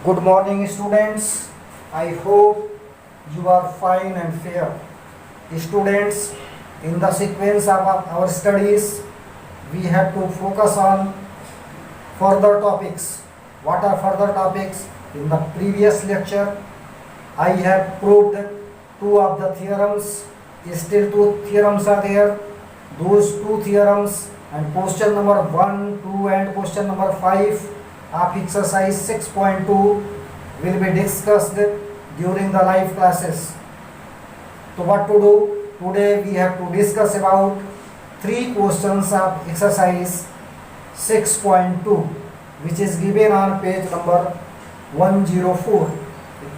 Good morning, students. I hope you are fine and fair. Students, in the sequence of our studies, we have to focus on further topics. What are further topics? In the previous lecture, I have proved two of the theorems. Still two theorems are there. Those two theorems and question number 1, 2 and question number 5 of exercise 6.2 will be discussed during the live classes. So what to do? Today we have to discuss about 3 questions of exercise 6.2 which is given on page number 104.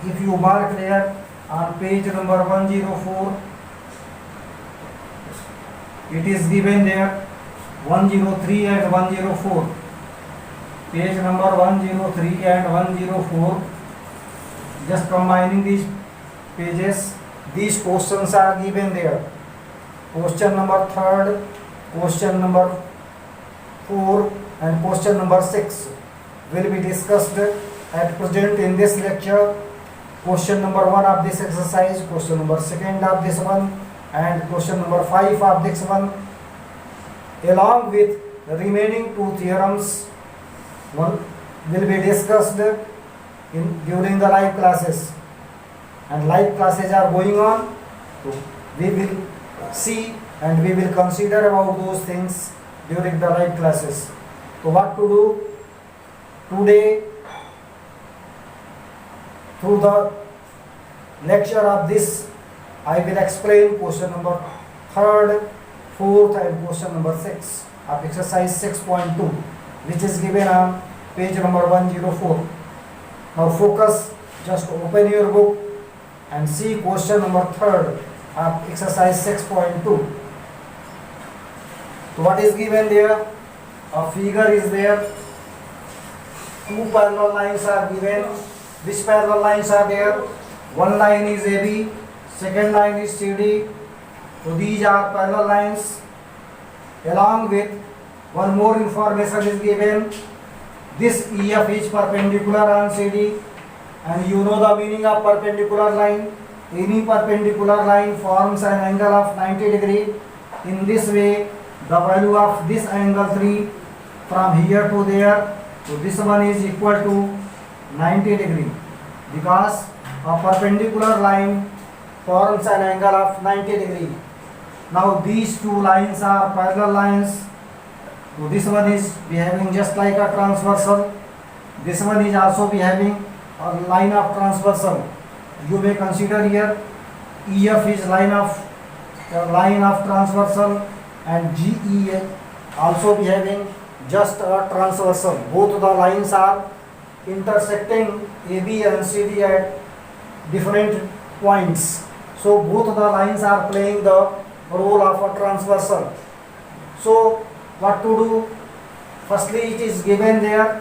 If you mark there on page number 104, it is given there 103 and 104. Page number 103 and 104. Just combining these pages, these questions are given there. Question number 3, question number 4 and question number 6 will be discussed at present in this lecture. Question number 1 of this exercise, question number 2 of this one and question number 5 of this one, along with the remaining 2 theorems will be discussed during the live classes. And live classes are going on, so we will see and we will consider about those things during the live classes. So what to do? Today, through the lecture of this, I will explain question number 3, 4th and question number 6 of exercise 6.2 which is given on page number 104. Now focus, just open your book and see question number 3 of exercise 6.2. So what is given there? A figure is there. 2 parallel lines are given. Which parallel lines are there? One line is AB, second line is CD. So these are parallel lines. Along with one more information is given. This EF is perpendicular on CD, and you know the meaning of perpendicular line. Any perpendicular line forms an angle of 90 degree. In this way, the value of this angle 3 from here to there, so this one is equal to 90 degree because a perpendicular line forms an angle of 90 degree. Now these 2 lines are parallel lines. So this one is behaving just like a transversal. This one is also behaving a line of transversal. You may consider here EF is line of transversal and GE also behaving just a transversal. Both the lines are intersecting AB and CD at different points. So both the lines are playing the role of a transversal. So what to do? Firstly, it is given there.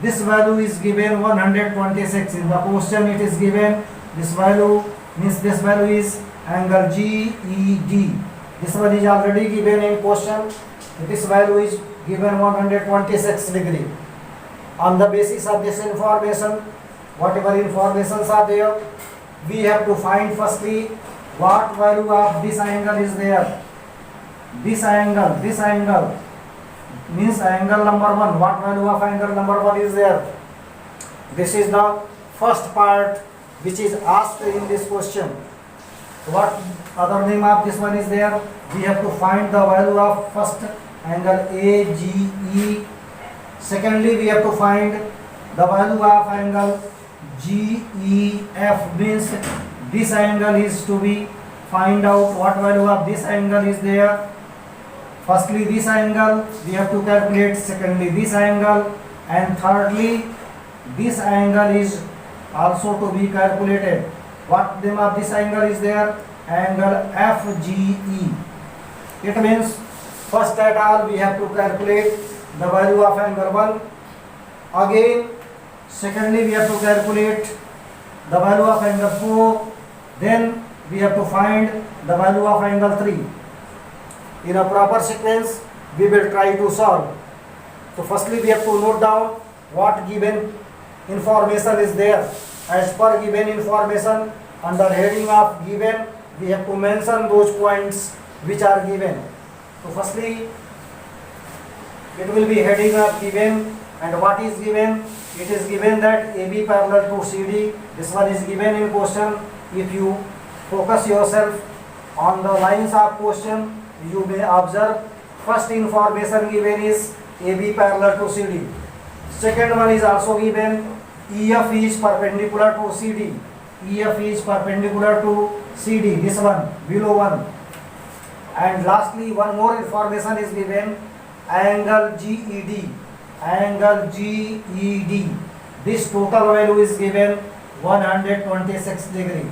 This value is given 126. In the question it is given this value, means this value is angle GED. This one is already given in question. This value is given 126 degree. On the basis of this information, whatever informations are there, we have to find firstly what value of this angle is there. This angle means angle number 1. What value of angle number 1 is there? This is the first part which is asked in this question. What other name of this one is there? We have to find the value of first angle AGE. Secondly, we have to find the value of angle GEF, means this angle is to be find out what value of this angle is there. Firstly, this angle we have to calculate. Secondly, this angle, and thirdly, this angle is also to be calculated. What name of this angle is there? Angle FGE. It means first at all we have to calculate the value of angle 1. Again, secondly we have to calculate the value of angle 4. Then we have to find the value of angle 3. In a proper sequence, we will try to solve. So firstly we have to note down what given information is there. As per given information, under heading of given, we have to mention those points which are given. So firstly, it will be heading of given, and what is given? It is given that AB parallel to CD. This one is given in question. If you focus yourself on the lines of question, you may observe first information given is AB parallel to CD. Second one is also given, EF is perpendicular to CD. EF is perpendicular to CD, this one, below one. And lastly, one more information is given, angle GED. Angle GED. This total value is given 126 degree.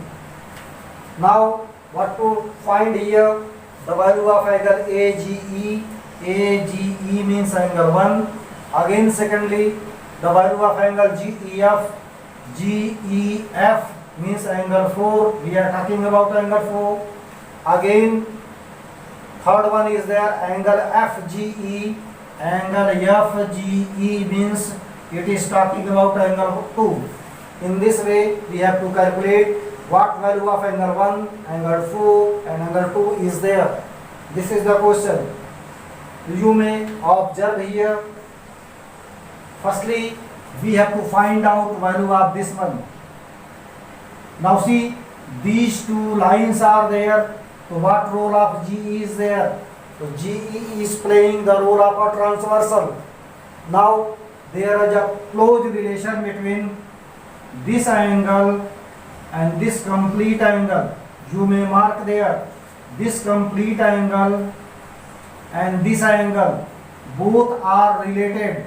Now, what to find here? The value of angle AGE. AGE means angle 1. Again, secondly, the value of angle GEF. GEF means angle 4. We are talking about angle 4. Again, third one is there, angle FGE. Angle FGE means it is talking about angle 2. In this way, we have to calculate what value of angle 1, angle 4 and angle 2 is there. This is the question. You may observe here. Firstly, we have to find out value of this one. Now see, these two lines are there. So what role of GE is there? So GE is playing the role of a transversal. Now there is a close relation between this angle and this complete angle. You may mark there, this complete angle and this angle, both are related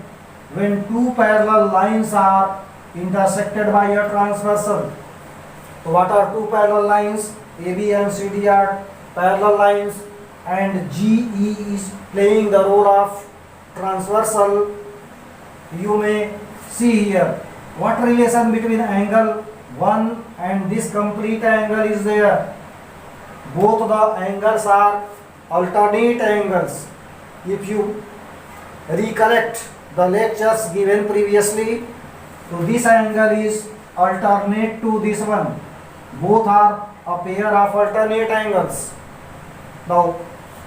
when two parallel lines are intersected by a transversal. So what are two parallel lines? AB and CD are parallel lines, and GE is playing the role of transversal. You may see here what relation between angle 1 and this complete angle is there. Both the angles are alternate angles. If you recollect the lectures given previously, so this angle is alternate to this one. Both are a pair of alternate angles. Now,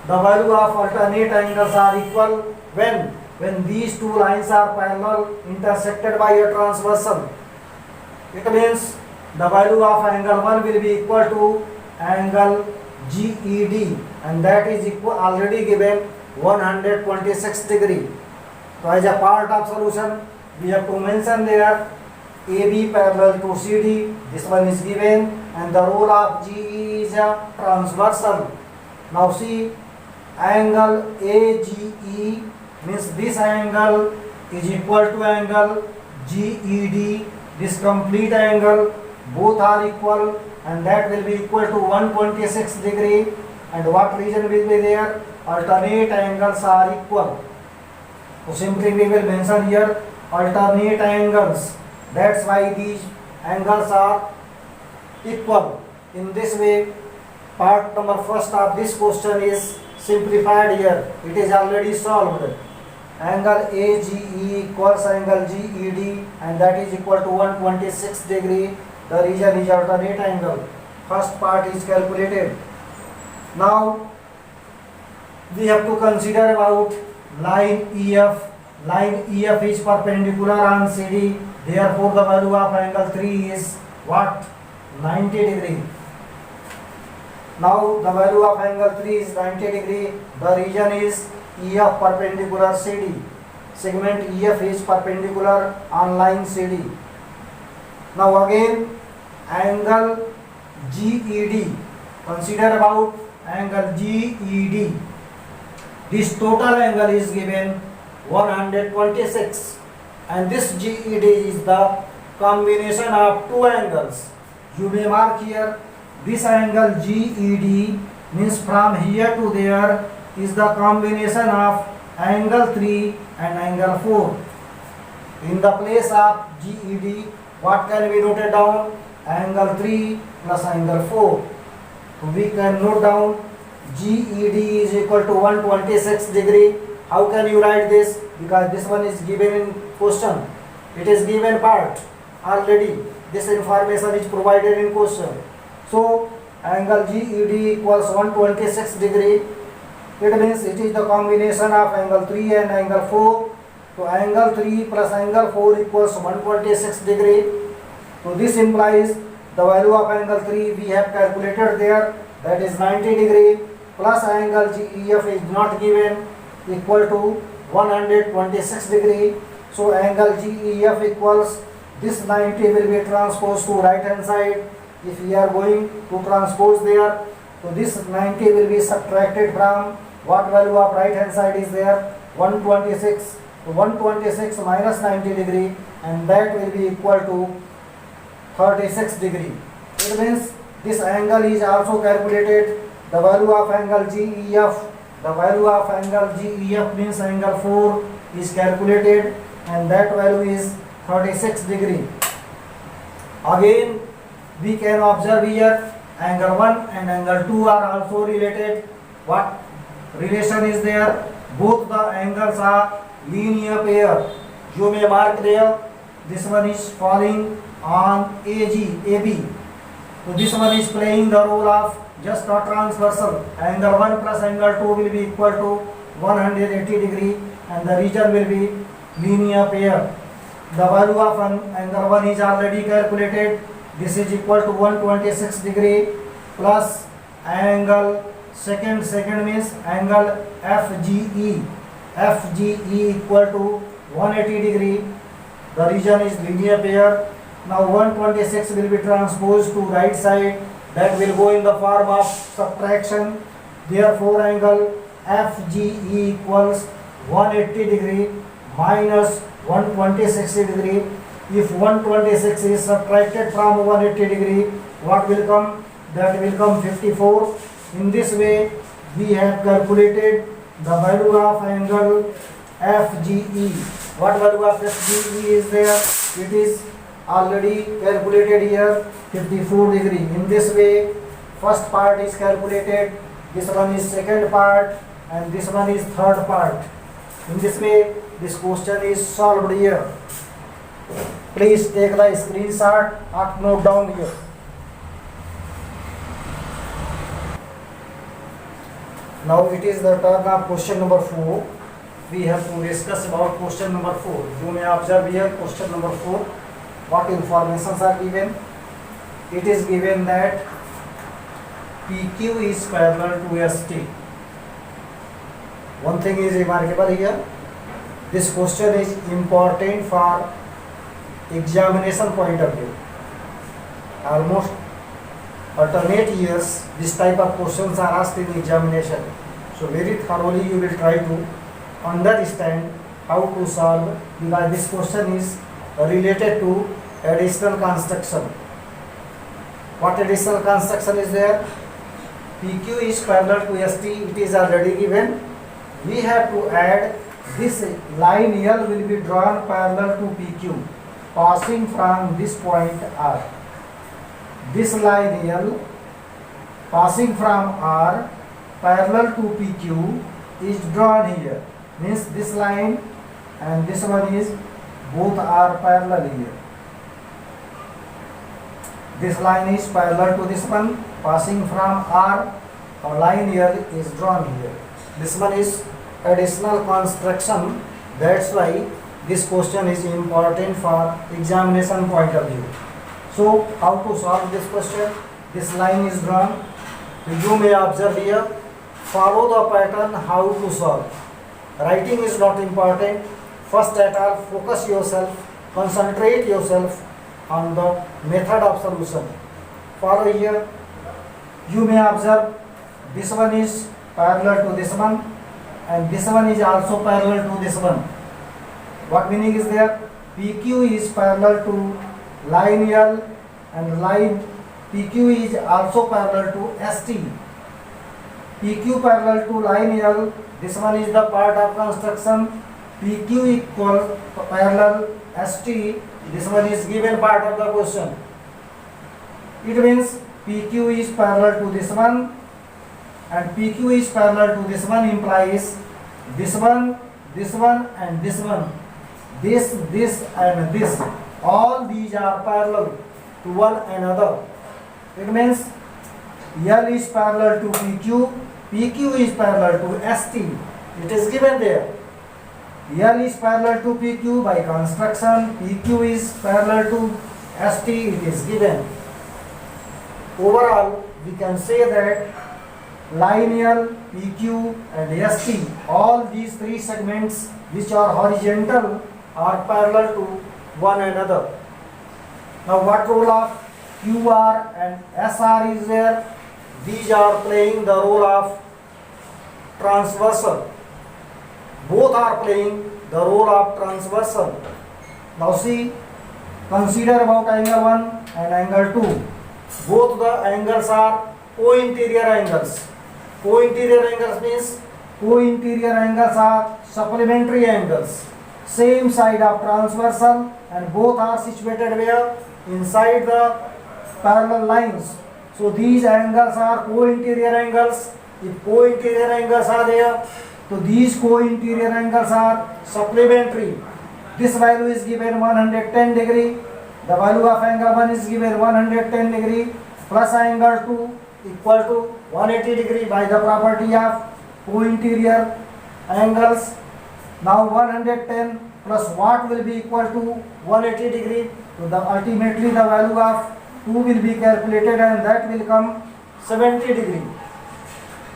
the value of alternate angles are equal when these two lines are parallel intersected by a transversal. It means the value of angle 1 will be equal to angle GED, and that is equal already given 126 degree. So as a part of solution, we have to mention there AB parallel to CD. This one is given, and the role of GE is a transversal. Now see, angle AGE means this angle is equal to angle GED. This complete angle, both are equal, and that will be equal to 126 degree. And what region will be there? Alternate angles are equal. So simply we will mention here alternate angles. That's why these angles are equal. In this way, part number first of this question is simplified here. It is already solved. Angle AGE equals angle GED, and that is equal to 126 degree. The region is alternate angle. First part is calculated. Now we have to consider about line EF. Line EF is perpendicular on CD. Therefore, the value of angle 3 is what? 90 degree. Now the value of angle 3 is 90 degree. The region is EF perpendicular CD. Segment EF is perpendicular on line CD. Now again, angle GED. Consider about angle GED. This total angle is given 126, and this GED is the combination of two angles. You may mark here, this angle GED means from here to there is the combination of angle 3 and angle 4. In the place of GED, what can we note it down? Angle 3 plus angle 4. So we can note down GED is equal to 126 degree. How can you write this? Because this one is given in question. It is given part. already. This information is provided in question. So angle GED equals 126 degree. It means it is the combination of angle 3 and angle 4. So angle 3 plus angle 4 equals 126 degree. So this implies the value of angle 3 we have calculated there, that is 90 degree, plus angle GEF is not given, equal to 126 degree. So angle GEF equals, this 90 will be transposed to right hand side. If we are going to transpose there, so this 90 will be subtracted from what value of right hand side is there, 126. So 126 minus 90 degree, and that will be equal to 36 degree. It means this angle is also calculated. The value of angle GEF, the value of angle GEF means angle 4 is calculated, and that value is 36 degree. Again, we can observe here angle 1 and angle 2 are also related. What relation is there? Both the angles are linear pair. You may mark there, this one is falling on AB. So this one is playing the role of just a transversal. Angle 1 plus angle 2 will be equal to 180 degree, and the region will be linear pair. The value of angle 1 is already calculated. This is equal to 126 degree plus angle second means angle FGE. FGE equal to 180 degree. The region is linear pair. Now 126 will be transposed to right side. That will go in the form of subtraction. Therefore angle FGE equals 180 degree minus 126 degree. If 126 is subtracted from 180 degree, what will come? That will come 54. In this way, we have calculated the value of angle FGE. What value of FGE is there? It is already calculated here, 54 degree. In this way, first part is calculated, this one is second part, and this one is third part. In this way, this question is solved here. Please take the screenshot or note down here. Now it is the turn of question number 4. We have to discuss about question number 4. You may observe here question number 4. What informations are given? It is given that PQ is parallel to ST. One thing is remarkable here. This question is important for examination point of view. Almost alternate years, this type of questions are asked in examination. So very thoroughly you will try to understand how to solve, because this question is related to additional construction. What additional construction is there? PQ is parallel to ST, it is already given. We have to add this line L will be drawn parallel to PQ, passing from this point R. This line L passing from R parallel to PQ is drawn here. Means this line and this one is both are parallel here. This line is parallel to this one, passing from R. A line L is drawn here. This one is additional construction. That's why this question is important for examination point of view. So how to solve this question? This line is drawn. You may observe here. Follow the pattern how to solve. Writing is not important. First at all, focus yourself, concentrate yourself on the method of solution. Follow here. You may observe this one is parallel to this one, and this one is also parallel to this one. What meaning is there? PQ is parallel to line L, and line PQ is also parallel to ST. PQ parallel to line L, this one is the part of construction. PQ equal parallel ST, this one is given part of the question. It means PQ is parallel to this one, and PQ is parallel to this one implies this one, and this one. This and this. all these are parallel to one another. It means L is parallel to PQ, PQ is parallel to ST. It is given there. L is parallel to PQ by construction, PQ is parallel to ST, it is given. Overall, we can say that line L, PQ and ST, all these three segments which are horizontal are parallel to one another. Now what role of QR and SR is there? These are playing the role of transversal. Both are playing the role of transversal. Now see, consider about angle 1 and angle 2. Both the angles are co-interior angles. Co-interior angles means co-interior angles are supplementary angles. Same side of transversal, and both are situated where? Inside the parallel lines. So these angles are co-interior angles. If co-interior angles are there, so these co-interior angles are supplementary. This value is given 110 degree. The value of angle 1 is given 110 degree plus angle 2 equal to 180 degree by the property of co-interior angles. Now 110 plus what will be equal to 180 degree. So ultimately the value of 2 will be calculated and that will come 70 degree.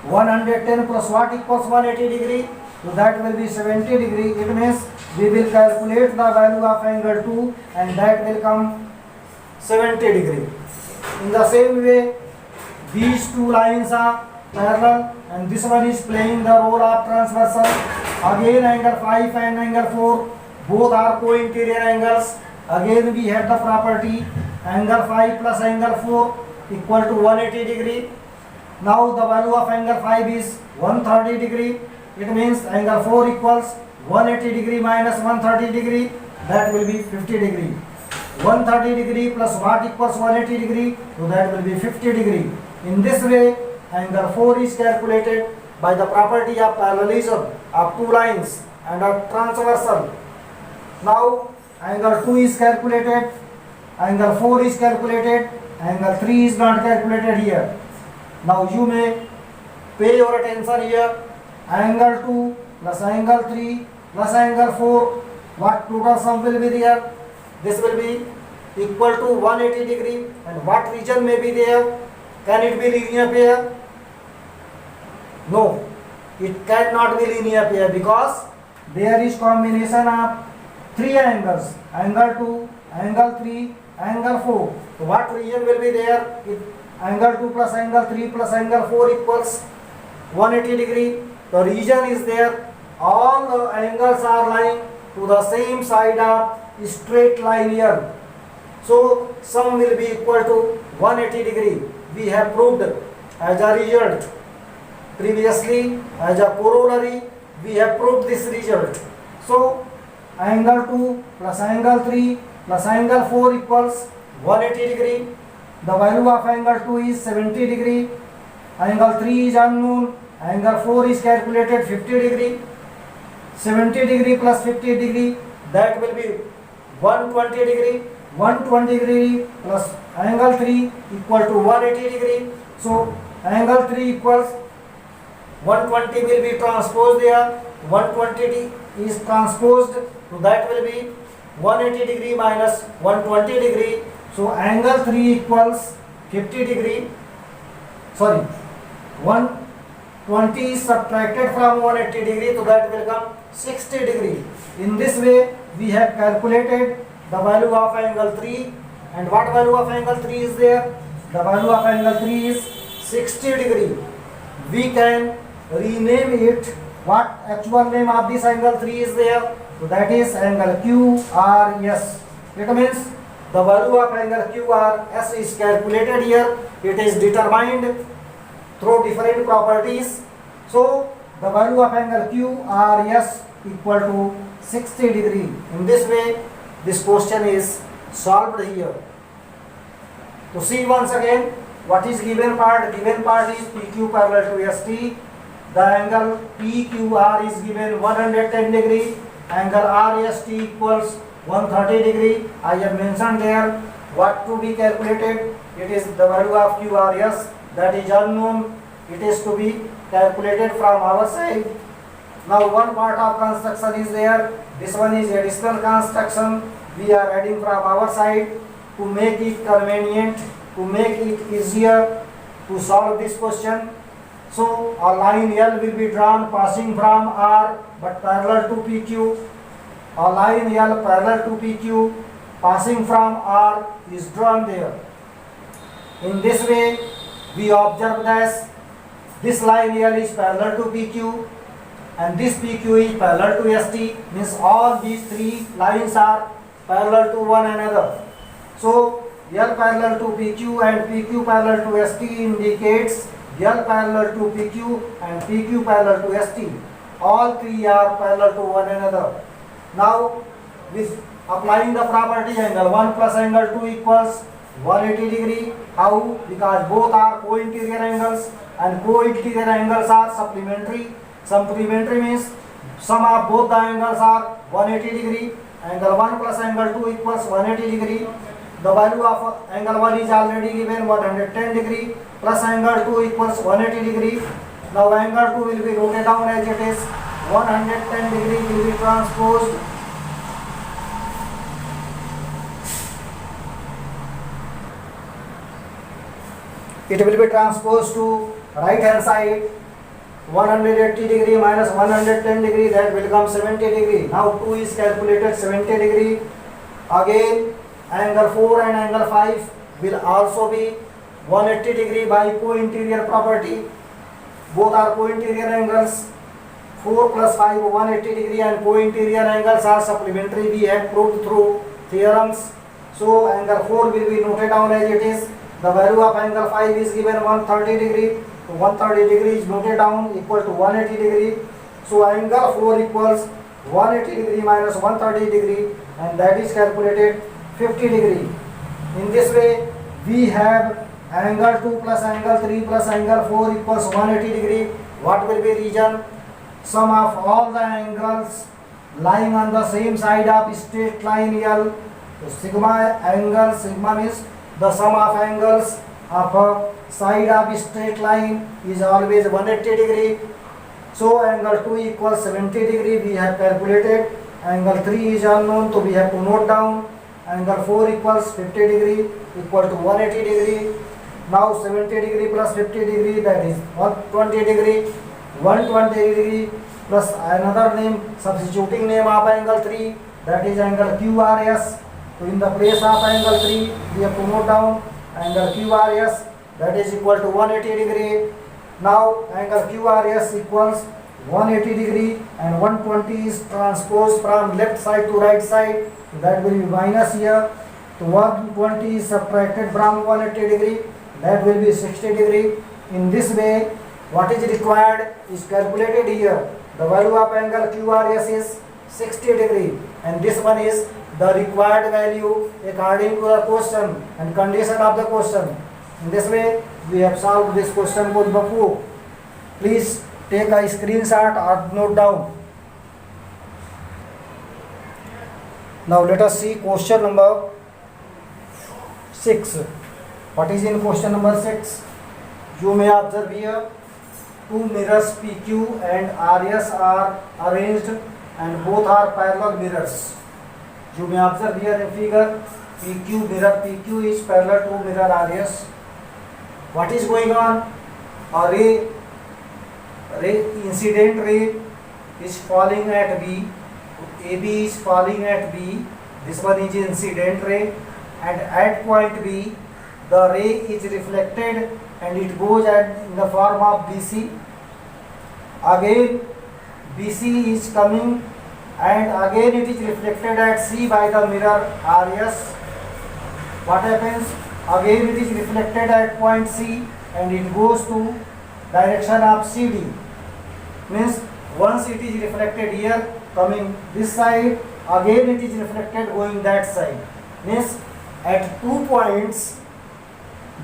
110 plus what equals 180 degree? So that will be 70 degree. It means we will calculate the value of angle 2 and that will come 70 degree. In the same way, these two lines are parallel and this one is playing the role of transversal. Again angle 5 and angle 4 both are co-interior angles. Again we have the property angle 5 plus angle 4 equal to 180 degree. Now the value of angle 5 is 130 degree. It means angle 4 equals 180 degree minus 130 degree, that will be 50 degree. 130 degree plus what equals 180 degree, so that will be 50 degree. In this way, angle 4 is calculated by the property of parallelism of two lines and of transversal. Now angle 2 is calculated, angle 4 is calculated, angle 3 is not calculated here. Now you may pay your attention here. Angle 2 plus angle 3 plus angle 4, what total sum will be there? This will be equal to 180 degree, and what region may be there? Can it be linear pair? No, it cannot be linear pair because there is combination of three angles, angle 2, angle 3, angle 4. So what region will be there? If angle 2 plus angle 3 plus angle 4 equals 180 degree, the region is there. All the angles are lying to the same side of straight line here. So sum will be equal to 180 degree. We have proved as a result. Previously, as a corollary, we have proved this result. So angle 2 plus angle 3 plus angle 4 equals 180 degree. The value of angle 2 is 70 degree. Angle 3 is unknown. Angle 4 is calculated 50 degree. 70 degree plus 50 degree, that will be 120 degree. 120 degree plus angle 3 equal to 180 degree. So angle 3 equals 120 will be transposed there. 120 is transposed, so that will be 180 degree minus 120 degree. So angle 3 equals 50 degree. Sorry, 120 is subtracted from 180 degree, so that will come 60 degree. In this way, we have calculated the value of angle 3. And what value of angle 3 is there? The value of angle 3 is 60 degree. We can rename it. What actual name of this angle 3 is there? So that is angle QRS. It means the value of angle QRS is calculated here. It is determined through different properties. So the value of angle QRS equal to 60 degree. In this way, this question is solved here. To see once again, what is given part? Given part is PQ parallel to ST. The angle PQR is given 110 degree. Angle RST equals 130 degree. I have mentioned there what to be calculated. It is the value of QRS, that is unknown. It is to be calculated from our side. Now one part of construction is there. This one is additional construction. We are adding from our side to make it convenient, to make it easier to solve this question. So a line L will be drawn passing from R but parallel to PQ. A line L parallel to PQ passing from R is drawn there. In this way, we observe that this line L is parallel to PQ and this PQ is parallel to ST, means all these three lines are parallel to one another. So L parallel to PQ and PQ parallel to ST indicates L parallel to PQ and PQ parallel to ST. All three are parallel to one another. Now, with applying the property, angle 1 plus angle 2 equals 180 degree. How? Because both are co-interior angles and co-interior angles are supplementary. Supplementary means sum of both the angles are 180 degree. Angle 1 plus angle 2 equals 180 degree. The value of angle 1 is already given 110 degree plus angle 2 equals 180 degree. Now angle 2 will be rotated down as it is. 110 degree will be transposed. It will be transposed to right hand side. 180 degree minus 110 degree, that will come 70 degree. Now 2 is calculated 70 degree. Again angle 4 and angle 5 will also be 180 degree by co-interior property. Both are co-interior angles. 4 plus 5 180 degree and co-interior angles are supplementary. We have proved through theorems. So angle 4 will be noted down as it is. The value of angle 5 is given 130 degree. So 130 degree is noted down equal to 180 degree. So angle 4 equals 180 degree minus 130 degree, and that is calculated 50 degree. In this way, we have angle 2 plus angle 3 plus angle 4 equals 180 degree. What will be region? Sum of all the angles lying on the same side of straight line L. So sigma angle, sigma means the sum of angles of a side of straight line is always 180 degree. So angle 2 equals 70 degree we have calculated. Angle 3 is unknown, so we have to note down. Angle 4 equals 50 degree equal to 180 degree. Now 70 degree plus 50 degree, that is 120 degree. 120 degree plus another name, substituting name of angle 3, that is angle QRS. So in the place of angle 3 we have to note down angle QRS, that is equal to 180 degree. Now angle QRS equals 180 degree and 120 is transposed from left side to right side. So that will be minus here. So 120 is subtracted from 180 degree, that will be 60 degree. In this way, what is required is calculated here. The value of angle QRS is 60 degree and this one is the required value according to the question and condition of the question. In this way, we have solved this question both before. Please take a screenshot or note down. Now let us see question number 6. What is in question number 6? You may observe here two mirrors PQ and RS are arranged and both are parallel mirrors. You may observe here in figure PQ, mirror PQ is parallel to mirror RS. What is going on? A incident ray is falling at B. AB is falling at B. This one is incident ray, and at point B the ray is reflected and it goes in the form of BC. Again BC is coming and again it is reflected at C by the mirror RS. What happens? Again it is reflected at point C and it goes to direction of CD. Means once it is reflected here coming this side, again it is reflected going that side. Means at 2 points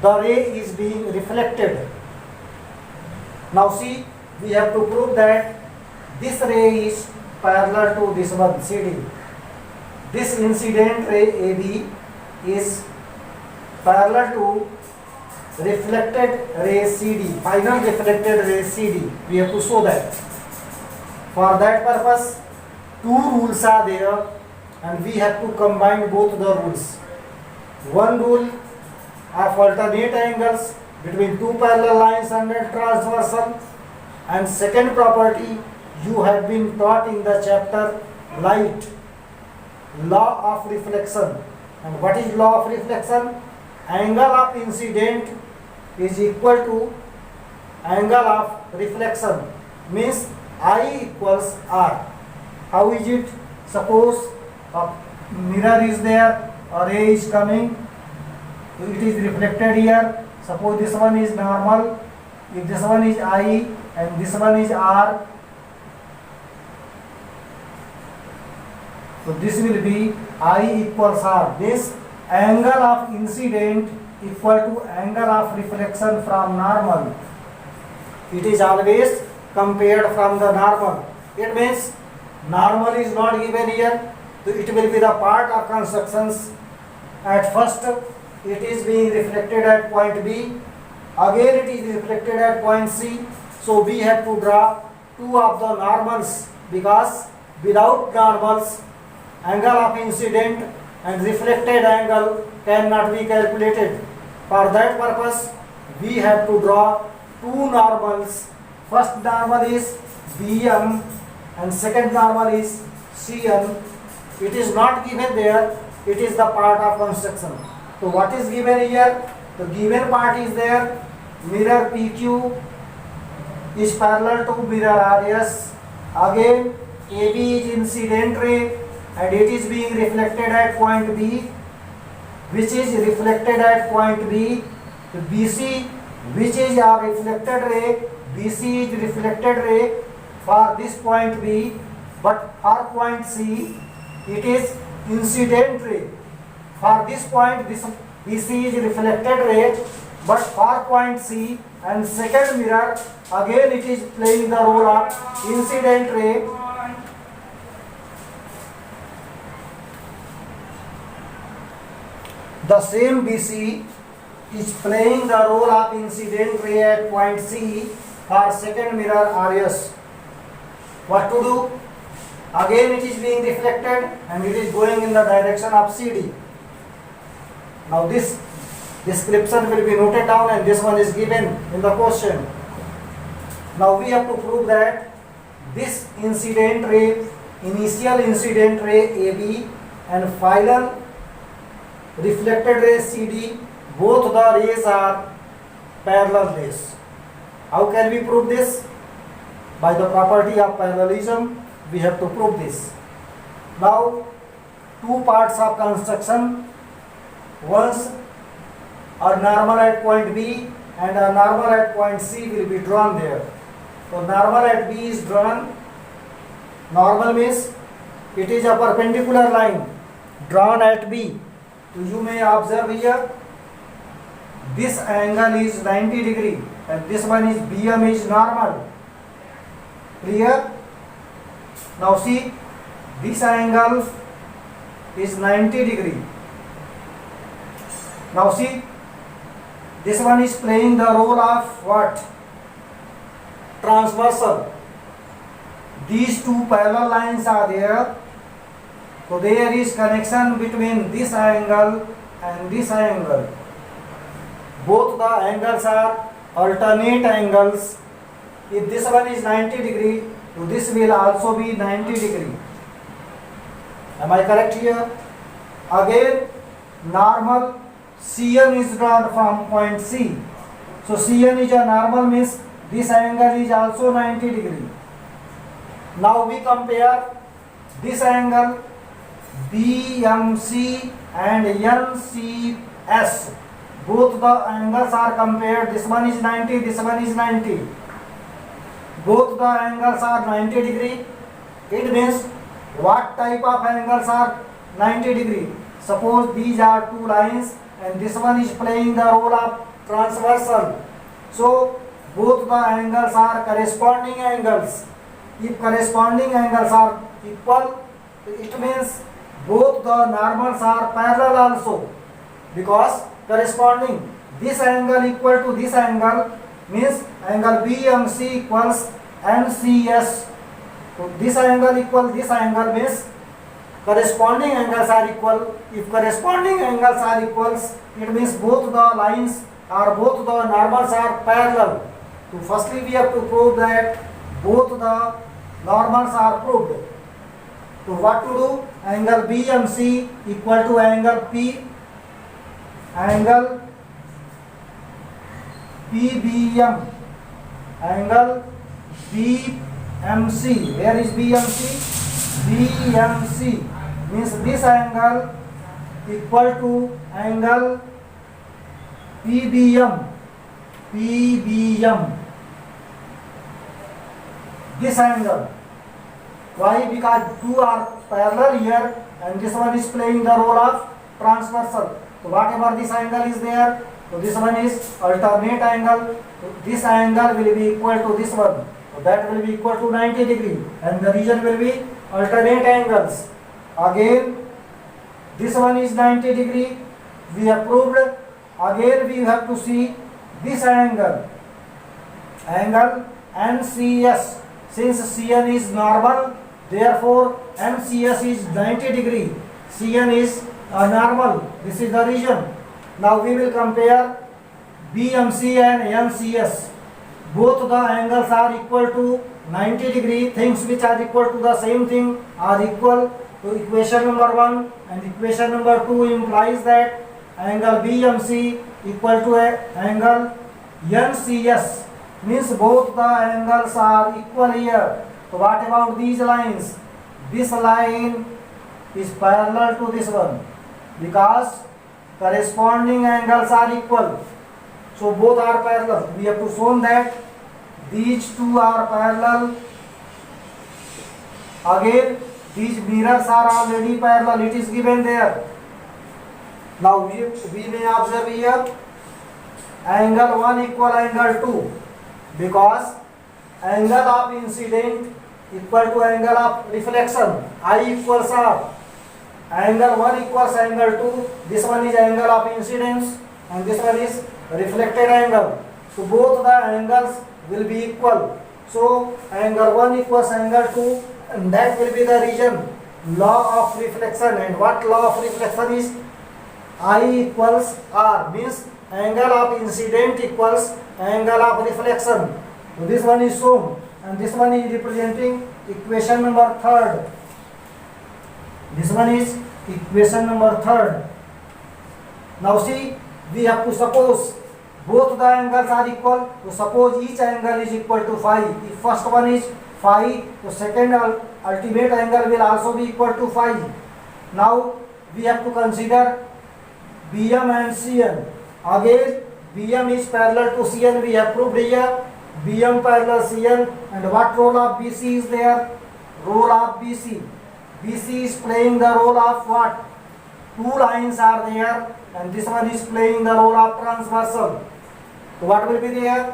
the ray is being reflected. Now see, we have to prove that this ray is parallel to this one CD. this incident ray AB is parallel to reflected ray CD, final reflected ray CD. We have to show that. For that purpose, two rules are there and we have to combine both the rules. One rule of alternate angles between two parallel lines and a transversal, and second property you have been taught in the chapter light, law of reflection. And what is law of reflection? Angle of incident is equal to angle of reflection, means I equals R. How is it? Suppose a mirror is there or ray is coming, so it is reflected here. Suppose this one is normal, if this one is I and this one is R, so this will be I equals R. This angle of incident equal to angle of reflection from normal. It is always compared from the normal. It means normal is not given here, so it will be the part of constructions. At first it is being reflected at point B, again it is reflected at point C, so we have to draw two of the normals, because without normals angle of incident and reflected angle cannot be calculated. For that purpose we have to draw two normals. First normal is BM and second normal is CN. It is not given there, it is the part of construction. So what is given here? The given part is there. Mirror PQ is parallel to mirror RS. Again AB is incident ray and it is being reflected at point B, which is reflected at point B. So BC, which is our reflected ray, BC is reflected ray for this point B, but for point C it is incident ray. For this point, this BC is reflected ray, but for point C and second mirror, again it is playing the role of incident ray. The same BC is playing the role of incident ray at point C for second mirror RS. What to do? Again it is being reflected and it is going in the direction of CD. Now this description will be noted down and this one is given in the question. Now we have to prove that this incident ray, initial incident ray AB and final reflected ray CD, both the rays are parallel rays. How can we prove this? By the property of parallelism we have to prove this. Now two parts of construction, once a normal at point B and a normal at point C will be drawn there. So normal at B is drawn. Normal means it is a perpendicular line drawn at B. So you may observe here, this angle is 90 degree and this one is BM is normal. Clear? Now see, this angle is 90 degree. Now see, this one is playing the role of what? Transversal. These two parallel lines are there. So there is connection between this angle and this angle. Both the angles are alternate angles. If this one is 90 degree, so this will also be 90 degree. Am I correct here? Again, normal CN is drawn from point C. So CN is a normal, means this angle is also 90 degree. Now we compare this angle BMC and NCS. Both the angles are compared. This one is 90, this one is 90. Both the angles are 90 degree. It means what type of angles are 90 degree? Suppose these are two lines and this one is playing the role of transversal. So both the angles are corresponding angles. If corresponding angles are equal, it means both the normals are parallel also, because corresponding this angle equal to this angle means angle BMC equals NCS. So this angle equal this angle means corresponding angles are equal. If corresponding angles are equals, it means both the lines or both the normals are parallel. So firstly we have to prove that both the normals are proved. So what to do? Angle BMC equal to angle PBM, angle BMC. Where is BMC? BMC means this angle equal to angle PBM. This angle. Why? Because two are parallel here and this one is playing the role of transversal. So whatever this angle is there, so this one is alternate angle. So this angle will be equal to this one. So that will be equal to 90 degree and the region will be alternate angles. Again this one is 90 degree. We have proved. Again we have to see this angle NCS. Since CN is normal, therefore NCS is 90 degree. CN is normal. This is the region. Now we will compare BMC and NCS. Both the angles are equal to 90 degree. Things which are equal to the same thing are equal. So equation number 1 and equation number 2 implies that angle BMC equal to angle NCS. Means both the angles are equal here. So what about these lines? This line is parallel to this one because corresponding angles are equal. So both are parallel. We have to show that these two are parallel. Again these mirrors are already parallel. It is given there. Now we may observe here angle 1 equal angle 2 because angle of incident equal to angle of reflection. I equals R. Angle 1 equals angle 2. This one is angle of incidence and this one is reflected angle. So both the angles will be equal. So angle 1 equals angle 2 and that will be the region. Law of reflection. And what law of reflection is? I equals R means angle of incident equals angle of reflection. So this one is shown and this one is representing equation number 3rd. This one is equation number 3rd. Now see, we have to suppose both the angles are equal. So suppose each angle is equal to phi. If first one is phi, so second ultimate angle will also be equal to phi. Now we have to consider BM and CN. Again BM is parallel to CN. We have proved here BM parallel CN. And what role of BC is there? Role of BC. BC is playing the role of what? Two lines are there and this one is playing the role of transversal. So what will be there?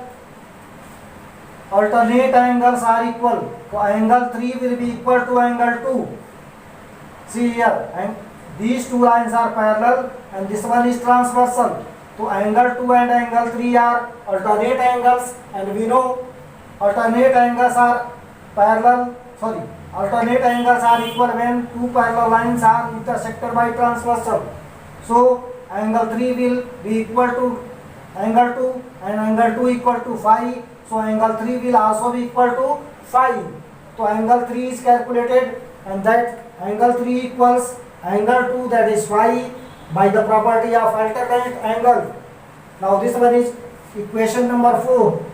Alternate angles are equal. So angle 3 will be equal to angle 2. See here, and these two lines are parallel and this one is transversal. So angle 2 and angle 3 are alternate angles and we know alternate angles are alternate angles are equal when two parallel lines are intersected by transversal. So angle 3 will be equal to angle 2 and angle 2 equal to phi. So angle 3 will also be equal to phi. So angle 3 is calculated and that angle 3 equals angle 2, that is phi, by the property of alternate angle. Now this one is equation number 4.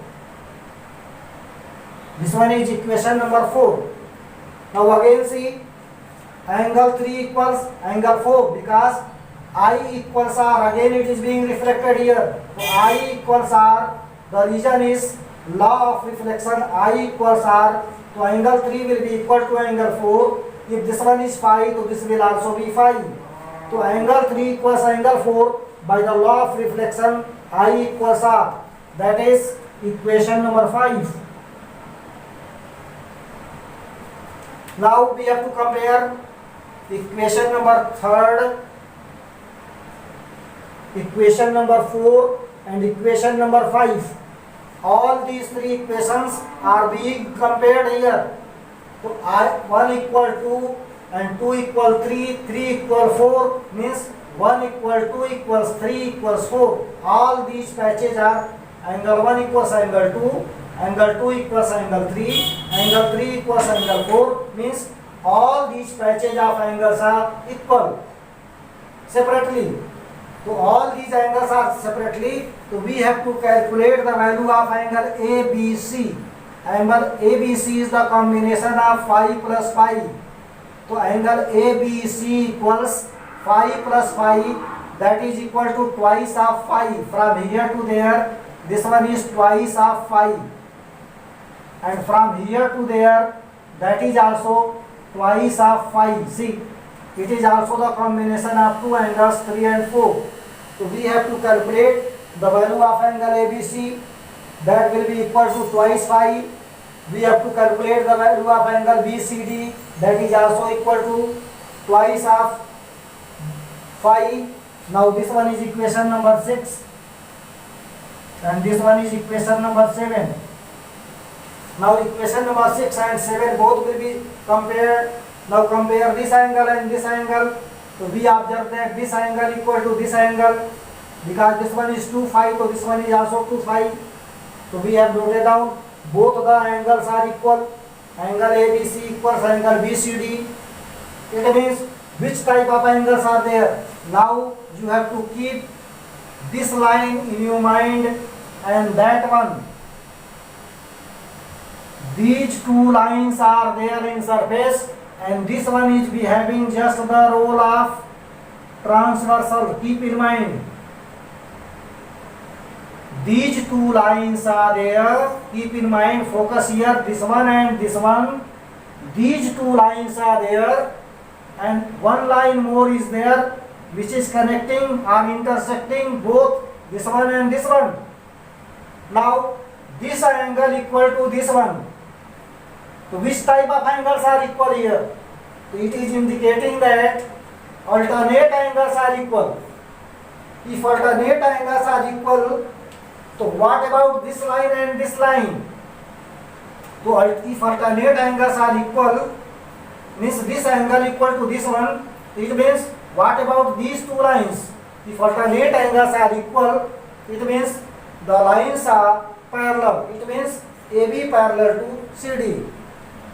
This one is equation number 4. Now again see, angle 3 equals angle 4 because I equals R. Again it is being reflected here. So I equals R. The reason is law of reflection. I equals R. So angle 3 will be equal to angle 4. If this one is phi, so this will also be phi. So angle 3 equals angle 4 by the law of reflection. I equals R. That is equation number 5. Now we have to compare equation number third, equation number 4 and equation number 5. All these three equations are being compared here. So 1 equal 2 and 2 equal 3, 3 equal 4 means 1 equal 2 equals 3 equals 4. All these patches are angle 1 equals angle 2, angle 2 equals angle 3, angle 3 equals angle 4 means all these patches of angles are equal separately. So all these angles are separately. So we have to calculate the value of angle ABC. Angle ABC is the combination of phi plus phi. So angle ABC equals phi plus phi, that is equal to twice of phi. From here to there, this one is twice of phi. And from here to there, that is also twice of phi. See, it is also the combination of two angles 3 and 4. So we have to calculate the value of angle ABC, that will be equal to twice phi. We have to calculate the value of angle BCD, that is also equal to twice of phi. Now this one is equation number 6 and this one is equation number 7. Now equation number 6 and 7 both will be compared. Now compare this angle and this angle. So we observe that this angle equal to this angle, because this one is 2 phi, so this one is also 2 phi. So we have noted down both the angles are equal. Angle ABC equals angle BCD. It means which type of angles are there. Now you have to keep this line in your mind and that one. These two lines are there in surface, and this one is behaving just the role of transversal. Keep in mind, these two lines are there. Keep in mind, focus here, this one and this one. These two lines are there, and one line more is there which is connecting or intersecting both this one and this one. Now this angle equal to this one. So which type of angles are equal here? So it is indicating that alternate angles are equal. If alternate angles are equal, so what about this line and this line? So if alternate angles are equal, means this angle equal to this one, it means what about these two lines? If alternate angles are equal, it means the lines are parallel. It means AB parallel to CD.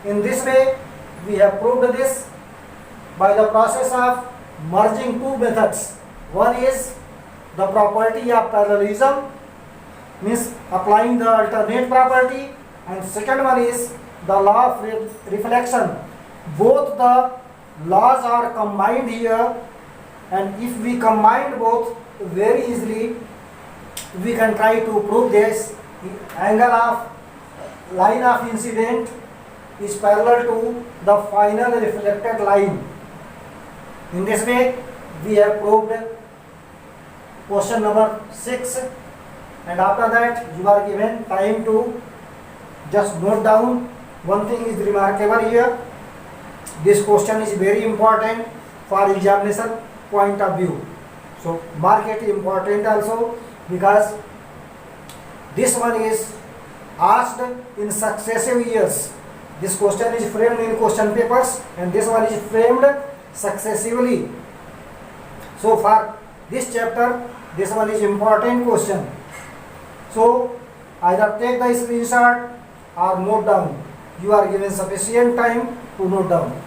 In this way, we have proved this by the process of merging two methods. One is the property of parallelism, means applying the alternate property, and second one is the law of reflection. Both the laws are combined here, and if we combine both very easily, we can try to prove this. The angle of line of incident is parallel to the final reflected line. In this way, we have proved question number 6, and after that you are given time to just note down. One thing is remarkable here, this question is very important for examination point of view. So mark it important also, because this one is asked in successive years. This question is framed in question papers and this one is framed successively. So for this chapter, this one is important question. So either take the screenshot or note down. You are given sufficient time to note down.